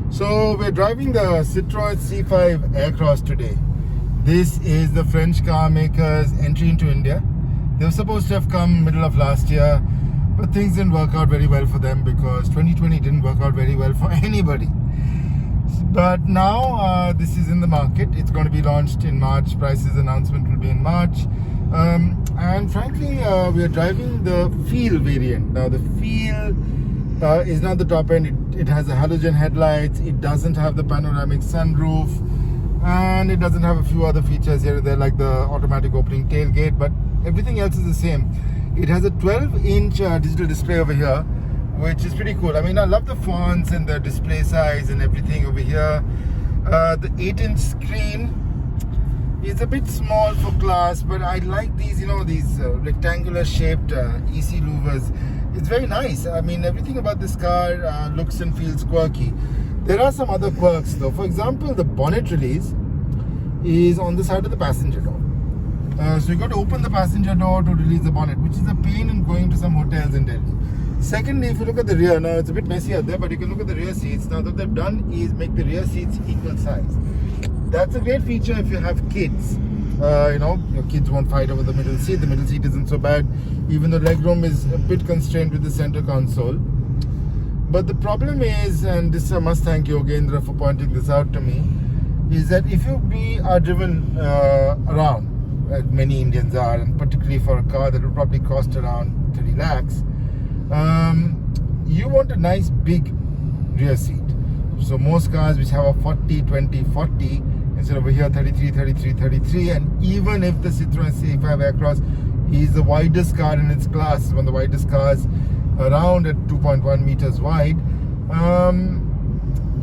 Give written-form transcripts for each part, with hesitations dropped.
So we're driving the Citroen C5 Aircross today. This is the French car maker's entry into India. They were supposed to have come middle of last year, but things didn't work out very well for them because 2020 didn't work out very well for anybody. But now this is in the market. It's going to be launched in March. Prices announcement will be in March. And frankly, we are driving the Feel variant. Now the Feel is not the top end. It has a halogen headlights. It doesn't have the panoramic sunroof, and it doesn't have a few other features here and there like the automatic opening tailgate, but everything else is the same. It has a 12-inch digital display over here, which is pretty cool. I mean, I love the fonts and the display size and everything over here. The 8-inch screen is a bit small for class, but I like these, these rectangular shaped EC louvers. It's very nice. I mean, everything about this car looks and feels quirky. There are some other quirks though. For example, the bonnet release is on the side of the passenger door. So you got to open the passenger door to release the bonnet, which is a pain in going to some hotels in Delhi. Secondly, if you look at the rear, now it's a bit messy out there, but you can look at the rear seats. Now what they've done is make the rear seats equal size. That's a great feature if you have kids. Your kids won't fight over the middle seat. The middle seat isn't so bad, even though legroom is a bit constrained with the center console. But the problem is, and this I must thank Yogendra for pointing this out to me, is that if you are driven around, as many Indians are, and particularly for a car that will probably cost around 30 lakhs, you want a nice big rear seat. So most cars which have a 40, 20, 40, instead over here 33, 33, 33, and even if the Citroen C5 Aircross is the widest car in its class, one of the widest cars around at 2.1 meters wide,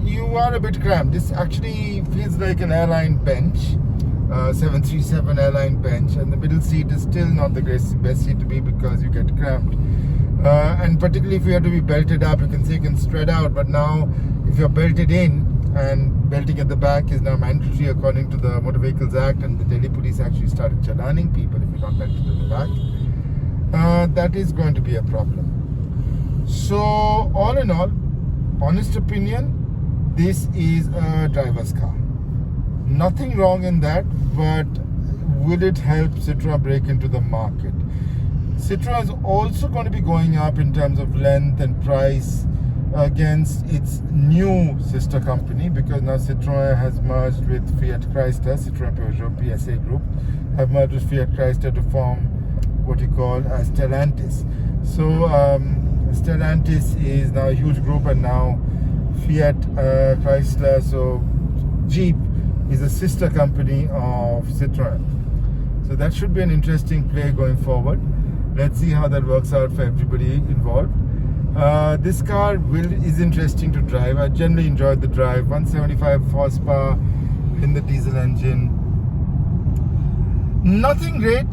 you are a bit cramped. This actually feels like an airline bench, 737 airline bench, and the middle seat is still not the best seat to be because you get cramped. And particularly if you have to be belted up, you can spread out, but now if you're belted in, and belting at the back is now mandatory according to the Motor Vehicles Act, and the Delhi police actually started chalaning people if you're not belted in the back. That is going to be a problem. So all in all, honest opinion, this is a driver's car. Nothing wrong in that, but will it help Citroen break into the market? Citroen is also going to be going up in terms of length and price against its new sister company, because now Citroen has merged with Fiat Chrysler. Citroen Peugeot PSA Group have merged with Fiat Chrysler to form what you call as Stellantis. So Stellantis is now a huge group, and now Fiat Chrysler, so Jeep, is a sister company of Citroen. So that should be an interesting play going forward. Let's see how that works out for everybody involved. This car is interesting to drive. I generally enjoyed the drive. 175 horsepower in the diesel engine. Nothing great,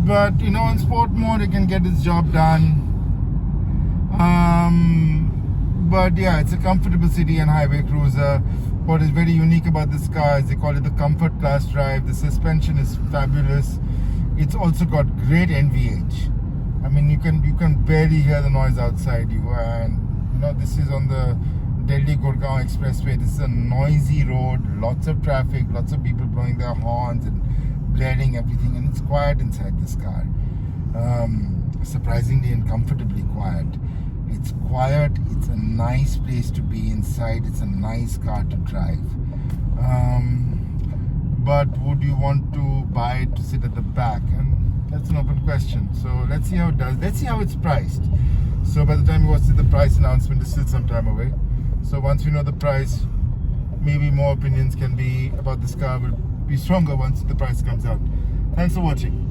but in sport mode it can get its job done. But yeah, it's a comfortable city and highway cruiser. What is very unique about this car is they call it the comfort class drive. The suspension is fabulous. It's also got great NVH. I mean, you can barely hear the noise outside you, and this is on the Delhi-Gurgaon Expressway. This is a noisy road, lots of traffic, lots of people blowing their horns and blaring everything, and it's quiet inside this car. Surprisingly and comfortably quiet. It's quiet, it's a nice place to be inside, it's a nice car to drive. But would you want to buy it to sit at the back? And that's an open question. So let's see how it does. Let's see how it's priced. So by the time you watch the price announcement is still some time away. So once we know the price, maybe more opinions can be about this car will be stronger once the price comes out. Thanks for watching.